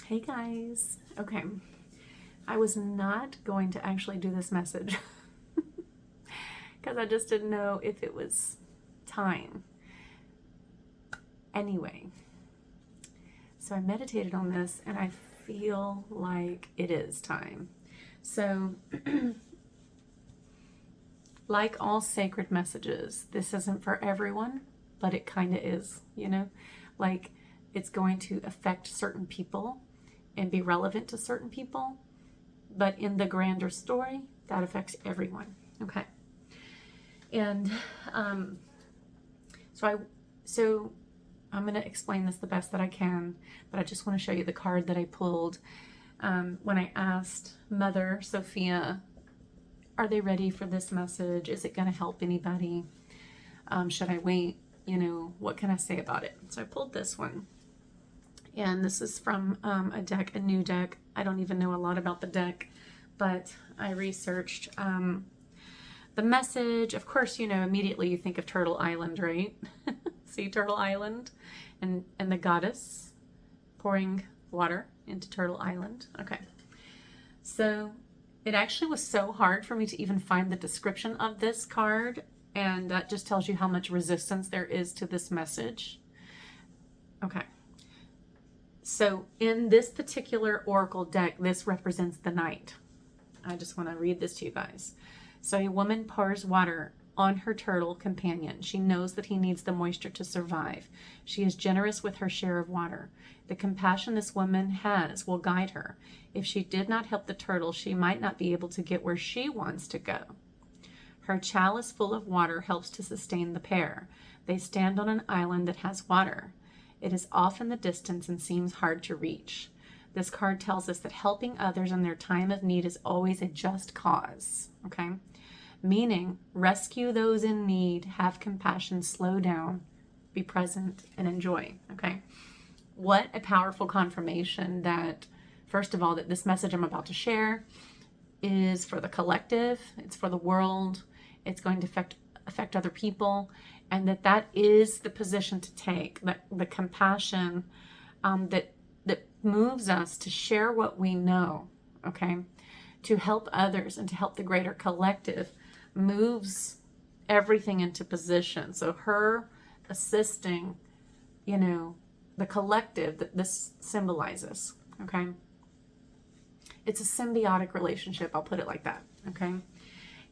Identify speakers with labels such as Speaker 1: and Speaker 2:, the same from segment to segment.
Speaker 1: Hey guys. Okay. I was not going to actually do this message because I just didn't know if it was time. Anyway, so I meditated on this and I feel like it is time. So, like all sacred messages, this isn't for everyone, but it kind of is, Like it's going to affect certain people and be relevant to certain people, but in the grander story, that affects everyone. Okay. And so I'm going to explain this the best that I can, but I just want to show you the card that I pulled when I asked Mother Sophia, are they ready for this message? Is it going to help anybody? Should I wait? What can I say about it? So I pulled this one. And this is from a new deck. I don't even know a lot about the deck, but I researched the message. Of course, immediately you think of Turtle Island, right? See Turtle Island and the goddess pouring water into Turtle Island. Okay. So it actually was so hard for me to even find the description of this card, and that just tells you how much resistance there is to this message. Okay. So in this particular oracle deck, this represents the night. I just want to read this to you guys. So a woman pours water on her turtle companion. She knows that he needs the moisture to survive. She is generous with her share of water. The compassion this woman has will guide her. If she did not help the turtle, she might not be able to get where she wants to go. Her chalice full of water helps to sustain the pair. They stand on an island that has water. It is off in the distance and seems hard to reach. This card tells us that helping others in their time of need is always a just cause, okay? Meaning, rescue those in need, have compassion, slow down, be present, and enjoy, okay? What a powerful confirmation that, first of all, that this message I'm about to share is for the collective, it's for the world, it's going to affect other people, and that is the position to take, that the compassion that moves us to share what we know, okay, to help others and to help the greater collective, moves everything into position. So her assisting, the collective that this symbolizes, okay, it's a symbiotic relationship, I'll put it like that, okay.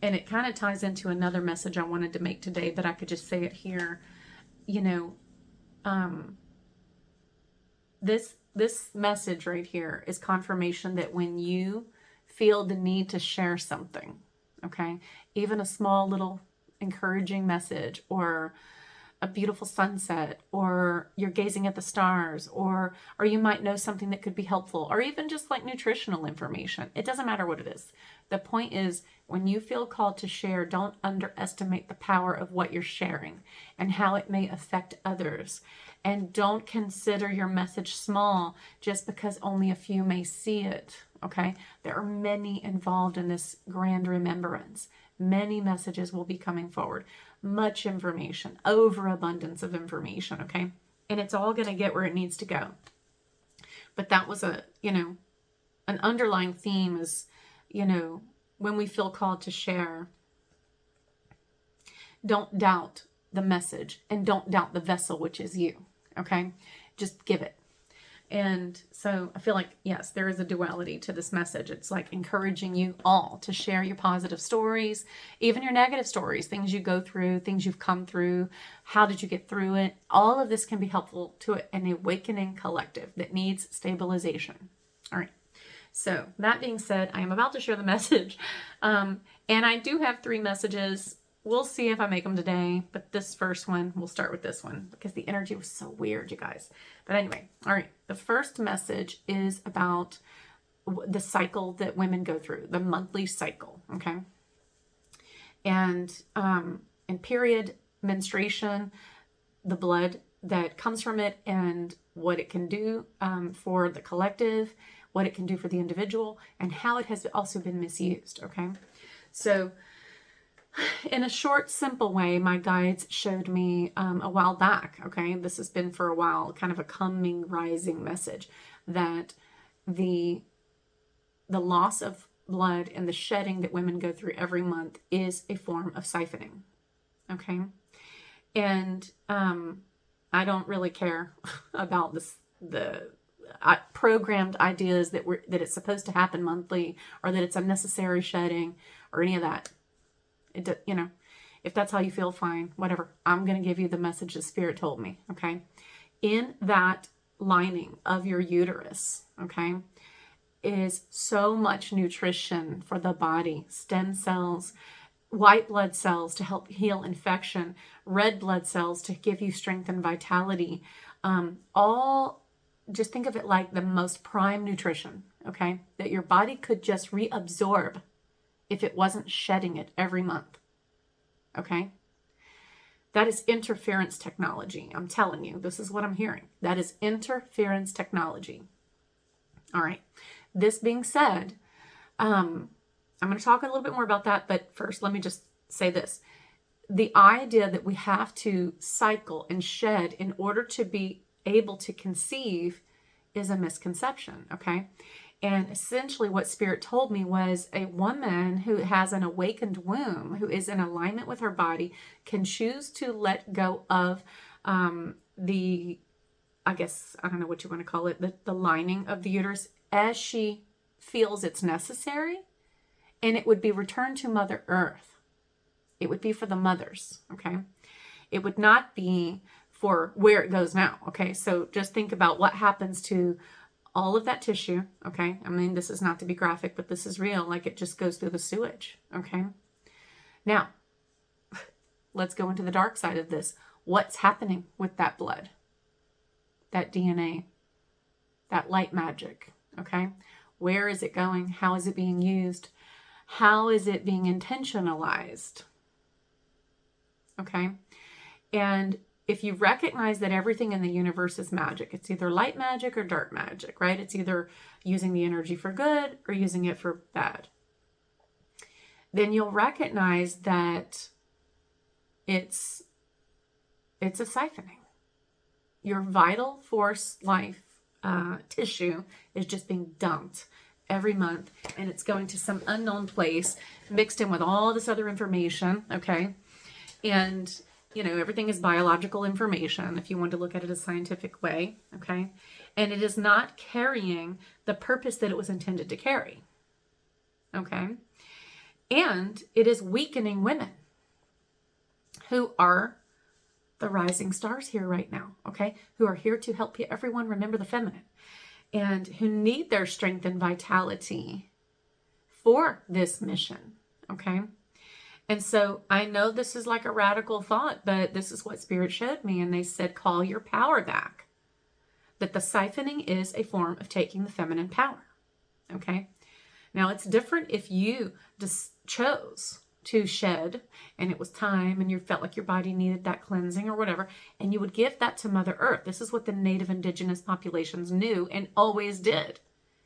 Speaker 1: And it kind of ties into another message I wanted to make today, but I could just say it here. This message right here is confirmation that when you feel the need to share something, okay, even a small little encouraging message, or a beautiful sunset, or you're gazing at the stars, or you might know something that could be helpful, or even just like nutritional information. It doesn't matter what it is. The point is, when you feel called to share, don't underestimate the power of what you're sharing and how it may affect others. And don't consider your message small just because only a few may see it, okay? There are many involved in this grand remembrance. Many messages will be coming forward. Much information, overabundance of information, okay? And it's all going to get where it needs to go. But that was an underlying theme is, when we feel called to share, don't doubt the message and don't doubt the vessel, which is you, okay? Just give it. And so I feel like, yes, there is a duality to this message. It's like encouraging you all to share your positive stories, even your negative stories, things you go through, things you've come through. How did you get through it? All of this can be helpful to an awakening collective that needs stabilization. All right. So that being said, I am about to share the message. And I do have 3 messages. We'll see if I make them today, but this first one, we'll start with this one because the energy was so weird, you guys. But anyway, all right. The first message is about the cycle that women go through, the monthly cycle, okay? And in period, menstruation, the blood that comes from it, and what it can do for the collective, what it can do for the individual, and how it has also been misused, okay? So in a short, simple way, my guides showed me a while back, okay? This has been for a while, kind of a coming, rising message that the loss of blood and the shedding that women go through every month is a form of siphoning. Okay. And I don't really care about the programmed ideas that it's supposed to happen monthly, or that it's unnecessary shedding, or any of that. If that's how you feel, fine, whatever. I'm going to give you the message the Spirit told me. Okay. In that lining of your uterus, okay, is so much nutrition for the body. Stem cells, white blood cells to help heal infection, red blood cells to give you strength and vitality. Just think of it like the most prime nutrition, okay, that your body could just reabsorb if it wasn't shedding it every month, okay? That is interference technology. I'm telling you, this is what I'm hearing. That is interference technology. All right. This being said, I'm going to talk a little bit more about that, but first let me just say this. The idea that we have to cycle and shed in order to be able to conceive is a misconception, okay? And essentially what Spirit told me was a woman who has an awakened womb, who is in alignment with her body, can choose to let go of I guess, I don't know what you want to call it, the lining of the uterus as she feels it's necessary, and it would be returned to Mother Earth. It would be for the mothers, okay? It would not be for where it goes now, okay? So just think about what happens to all of that tissue, okay? I mean, this is not to be graphic, but this is real. Like, it just goes through the sewage, okay? Now, let's go into the dark side of this. What's happening with that blood? That DNA, that light magic, okay? Where is it going? How is it being used? How is it being intentionalized? Okay? And if you recognize that everything in the universe is magic, it's either light magic or dark magic, right? It's either using the energy for good or using it for bad. Then you'll recognize that it's a siphoning. Your vital force life tissue is just being dumped every month, and it's going to some unknown place mixed in with all this other information, okay? And, everything is biological information if you want to look at it a scientific way, okay? And it is not carrying the purpose that it was intended to carry, okay? And it is weakening women who are the rising stars here right now, okay? Who are here to help everyone remember the feminine, and who need their strength and vitality for this mission, okay? And so I know this is like a radical thought, but this is what Spirit showed me, and they said, call your power back. That the siphoning is a form of taking the feminine power, okay? Now, it's different if you just chose to shed, and it was time, and you felt like your body needed that cleansing or whatever, and you would give that to Mother Earth. This is what the native indigenous populations knew and always did.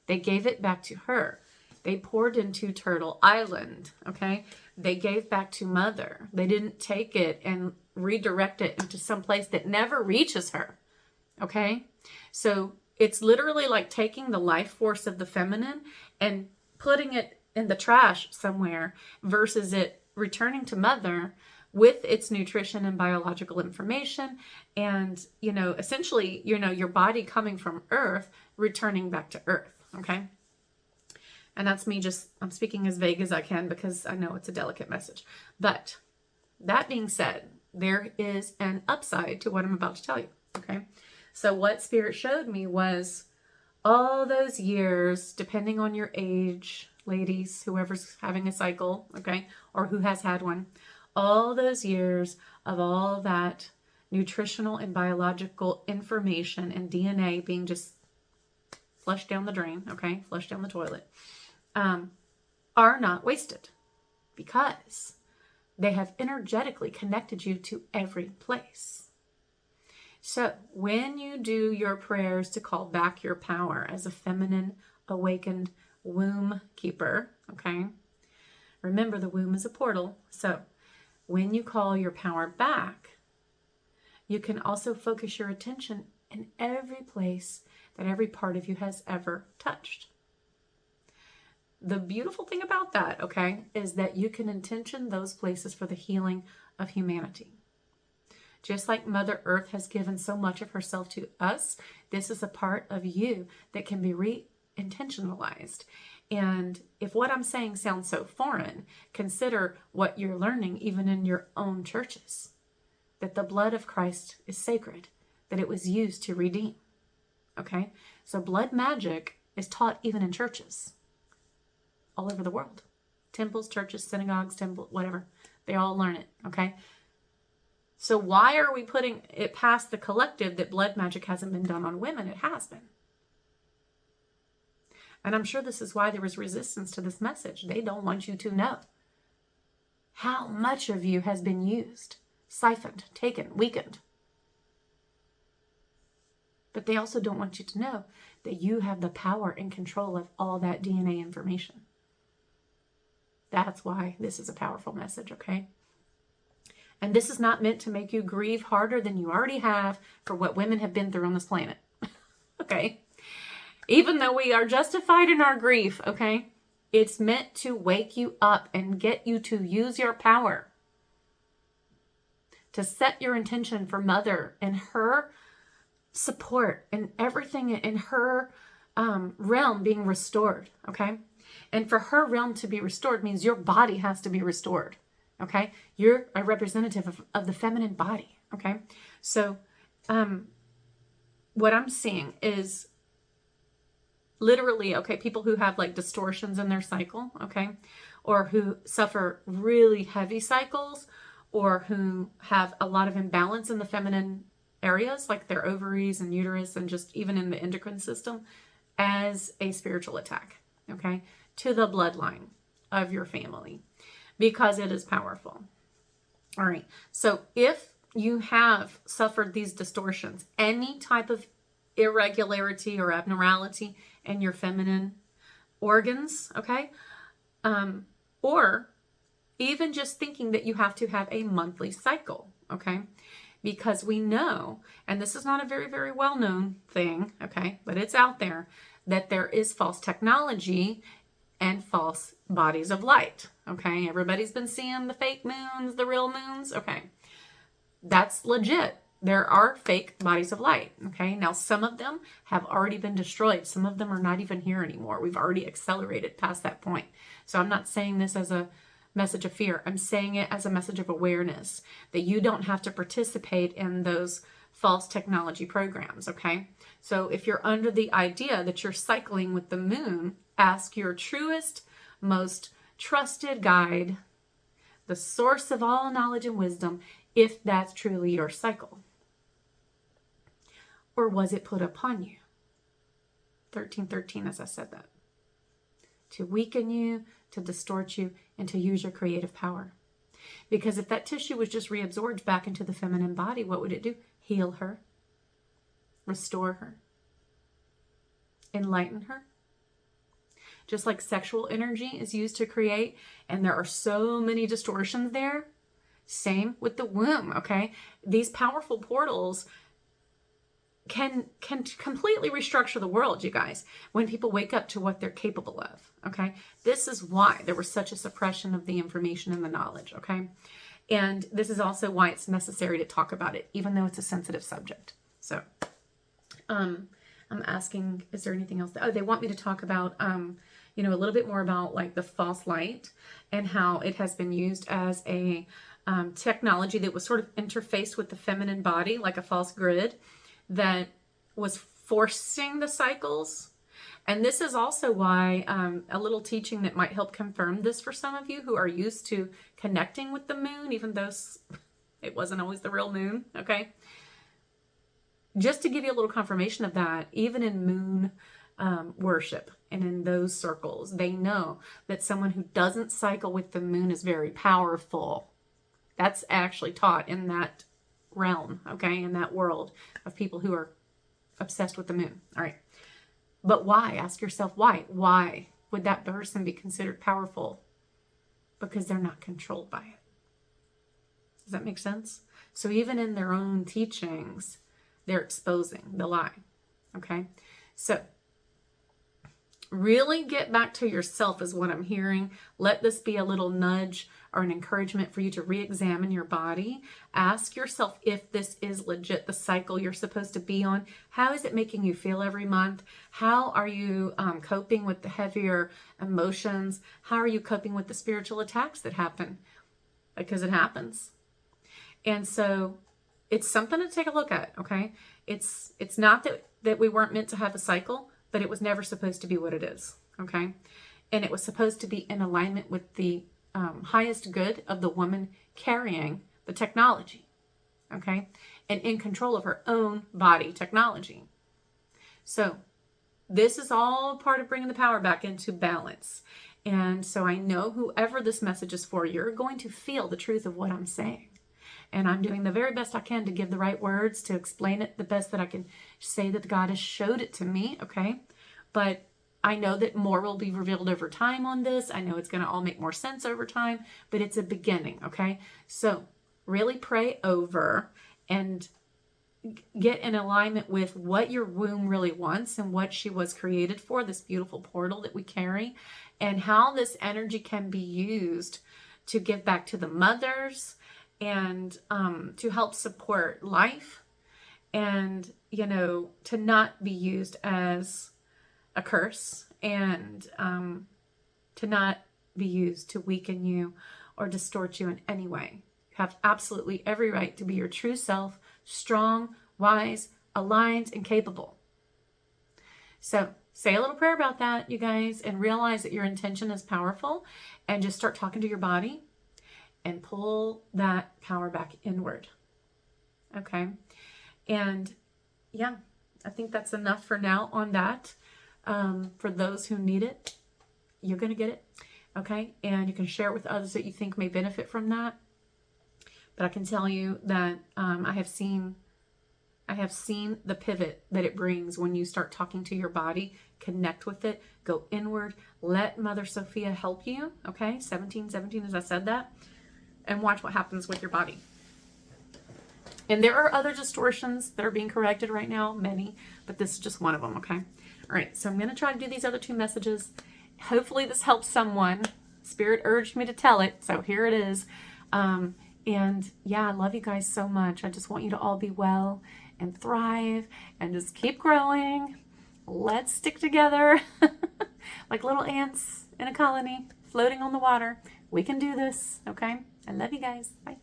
Speaker 1: They gave it back to her. They poured into Turtle Island, okay? They gave back to Mother. They didn't take it and redirect it into some place that never reaches her, okay? So it's literally like taking the life force of the feminine and putting it in the trash somewhere versus it returning to Mother with its nutrition and biological information, and essentially your body coming from Earth returning back to Earth, okay? And that's me I'm speaking as vague as I can because I know it's a delicate message. But that being said, there is an upside to what I'm about to tell you, okay? So what Spirit showed me was all those years, depending on your age, ladies, whoever's having a cycle, okay, or who has had one, all those years of all that nutritional and biological information and DNA being just flushed down the drain, okay, flushed down the toilet, are not wasted because they have energetically connected you to every place. So when you do your prayers to call back your power as a feminine, awakened womb keeper, okay? Remember, the womb is a portal. So when you call your power back, you can also focus your attention in every place that every part of you has ever touched. The beautiful thing about that, okay, is that you can intention those places for the healing of humanity. Just like Mother Earth has given so much of herself to us, this is a part of you that can be re-intentionalized. And if what I'm saying sounds so foreign, consider what you're learning even in your own churches. That the blood of Christ is sacred, that it was used to redeem. Okay? So blood magic is taught even in churches all over the world. Temples, churches, synagogues, temple, whatever. They all learn it. Okay? So why are we putting it past the collective that blood magic hasn't been done on women? It has been. And I'm sure this is why there was resistance to this message. They don't want you to know how much of you has been used, siphoned, taken, weakened. But they also don't want you to know that you have the power and control of all that DNA information. That's why this is a powerful message, okay? And this is not meant to make you grieve harder than you already have for what women have been through on this planet. Okay? Even though we are justified in our grief, okay? It's meant to wake you up and get you to use your power. To set your intention for Mother and her support and everything in her realm being restored, okay? And for her realm to be restored means your body has to be restored. Okay, you're a representative of the feminine body. Okay, so what I'm seeing is literally, okay, people who have like distortions in their cycle, okay, or who suffer really heavy cycles, or who have a lot of imbalance in the feminine areas, like their ovaries and uterus, and just even in the endocrine system, as a spiritual attack, okay, to the bloodline of your family. Because it is powerful. All right. So if you have suffered these distortions, any type of irregularity or abnormality in your feminine organs, okay? Or even just thinking that you have to have a monthly cycle, okay? Because we know, and this is not a very, very well-known thing, okay? But it's out there, that there is false technology and false bodies of light. Okay, everybody's been seeing the fake moons, the real moons. Okay, that's legit. There are fake bodies of light. Okay, now some of them have already been destroyed. Some of them are not even here anymore. We've already accelerated past that point. So I'm not saying this as a message of fear. I'm saying it as a message of awareness that you don't have to participate in those false technology programs. Okay, so if you're under the idea that you're cycling with the moon, ask your truest, most trusted guide, the source of all knowledge and wisdom, if that's truly your cycle. Or was it put upon you? 1313, as I said that. To weaken you, to distort you, and to use your creative power. Because if that tissue was just reabsorbed back into the feminine body, what would it do? Heal her, restore her, enlighten her. Just like sexual energy is used to create, and there are so many distortions there, same with the womb, okay? These powerful portals can completely restructure the world, you guys, when people wake up to what they're capable of, okay? This is why there was such a suppression of the information and the knowledge, okay? And this is also why it's necessary to talk about it, even though it's a sensitive subject. So, I'm asking, is there anything else? Oh, they want me to talk about, a little bit more about like the false light and how it has been used as a technology that was sort of interfaced with the feminine body, like a false grid that was forcing the cycles. And this is also why a little teaching that might help confirm this for some of you who are used to connecting with the moon, even though it wasn't always the real moon, okay? Just to give you a little confirmation of that, even in moon worship and in those circles, they know that someone who doesn't cycle with the moon is very powerful. That's actually taught in that realm, okay, in that world of people who are obsessed with the moon. All right. But why? Ask yourself why. Why would that person be considered powerful? Because they're not controlled by it. Does that make sense? So even in their own teachings, they're exposing the lie. Okay? So really get back to yourself is what I'm hearing. Let this be a little nudge or an encouragement for you to re-examine your body. Ask yourself if this is legit the cycle you're supposed to be on. How is it making you feel every month? How are you coping with the heavier emotions? How are you coping with the spiritual attacks that happen? Because it happens. And so it's something to take a look at, okay? It's not that we weren't meant to have a cycle, but it was never supposed to be what it is, okay? And it was supposed to be in alignment with the highest good of the woman carrying the technology, okay? And in control of her own body technology. So this is all part of bringing the power back into balance. And so I know whoever this message is for, you're going to feel the truth of what I'm saying. And I'm doing the very best I can to give the right words, to explain it the best that I can say that God has showed it to me, okay? But I know that more will be revealed over time on this. I know it's going to all make more sense over time, but it's a beginning, okay? So really pray over and get in alignment with what your womb really wants and what she was created for, this beautiful portal that we carry, and how this energy can be used to give back to the mothers and to help support life, and, you know, to not be used as a curse, and to not be used to weaken you or distort you in any way. You have absolutely every right to be your true self, strong, wise, aligned, and capable. So say a little prayer about that, you guys, and realize that your intention is powerful, and just start talking to your body and pull that power back inward. Okay. And yeah, I think that's enough for now on that. For those who need it, you're going to get it. Okay. And you can share it with others that you think may benefit from that. But I can tell you that I have seen the pivot that it brings when you start talking to your body, connect with it, go inward, let Mother Sophia help you. Okay. 1717, as I said that, and watch what happens with your body. And there are other distortions that are being corrected right now, many, but this is just one of them, okay? All right, so I'm going to try to do these other two messages. Hopefully this helps someone. Spirit urged me to tell it, so here it is. And yeah, I love you guys so much. I just want you to all be well and thrive and just keep growing. Let's stick together like little ants in a colony floating on the water. We can do this, okay? I love you guys. Bye.